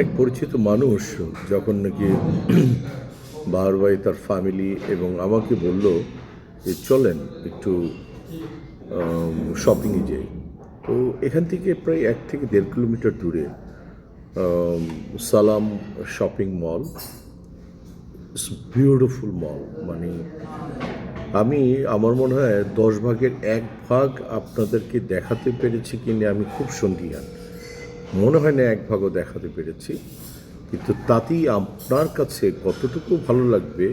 অনেক পরিচিত মানুষ যখন নাকি বাহার ভাই তার ফ্যামিলি এবং আমাকে বলল যে চলেন একটু শপিংয়ে যাই। তো এখান থেকে প্রায় 1 থেকে 1.5 কিলোমিটার দূরে সালাম শপিং মল, বিউটিফুল মল। মানে আমি আমার মনে হয় 10 ভাগের 1 ভাগ আপনাদেরকে দেখাতে পেরেছি কিনা আমি খুব সন্দিহান। মনে হয় না 1 ভাগও দেখাতে পেরেছি, কিন্তু তাতেই আপনার কাছে কতটুকু ভালো লাগবে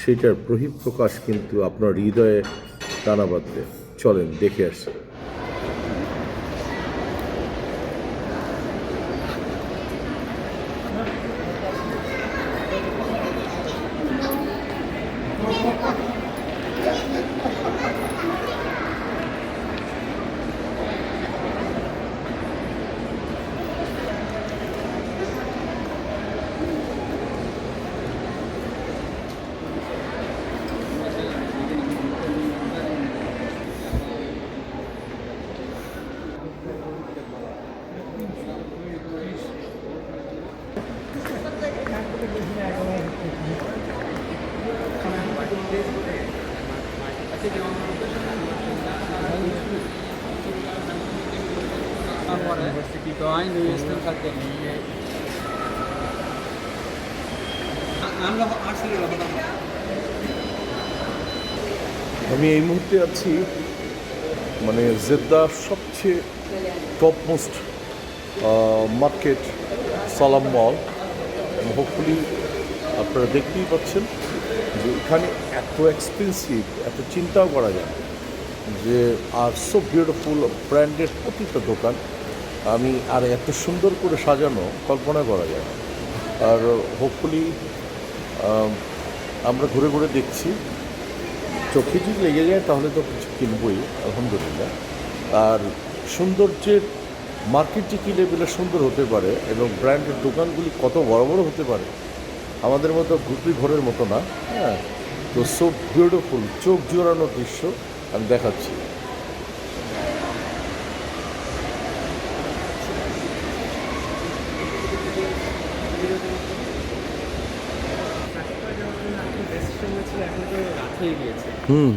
সেটার বহিঃপ্রকাশ কিন্তু আপনার হৃদয়ে টানা বাঁধবে। চলেন দেখে আসি। আমি এই মুহূর্তে আছি মানে জেদ্দার সবচেয়ে টপমোস্ট মার্কেট সালাম মল। হোপফুলি আপনারা দেখতেই পাচ্ছেন যে এখানে এত এক্সপেন্সিভ, এত চিন্তাও করা যায় যে আর সো বিউটিফুল ব্র্যান্ডেড প্রতিটা দোকান আমি আর এত সুন্দর করে সাজানো কল্পনা করা যায় না। আর হোপফুলি আমরা ঘুরে ঘুরে দেখছি, চোখে যদি লেগে যায় তাহলে তো কিছু কিনবই আলহামদুলিল্লাহ। আর সৌন্দর্যের মার্কেট যে কী লেভেলের সুন্দর হতে পারে এবং ব্র্যান্ডের দোকানগুলি কত বড় বড় হতে পারে, আমাদের মতো ঘুরপি ঘরের মতো না। হ্যাঁ, তো সো বিউটিফুল, চোখ জোড়ানো দৃশ্য আমি দেখাচ্ছি। হুম।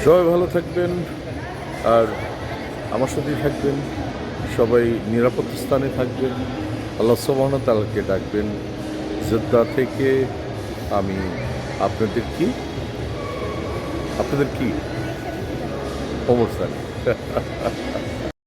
সবাই ভালো থাকবেন আর আমার সাথেই থাকবেন, সবাই নিরাপদ স্থানে থাকবেন, আল্লাহ সুবহানাহু ওয়া তাআলাকে ডাকবেন। জেদ্দা থেকে আমি আপনাদের কি ওমর সানি।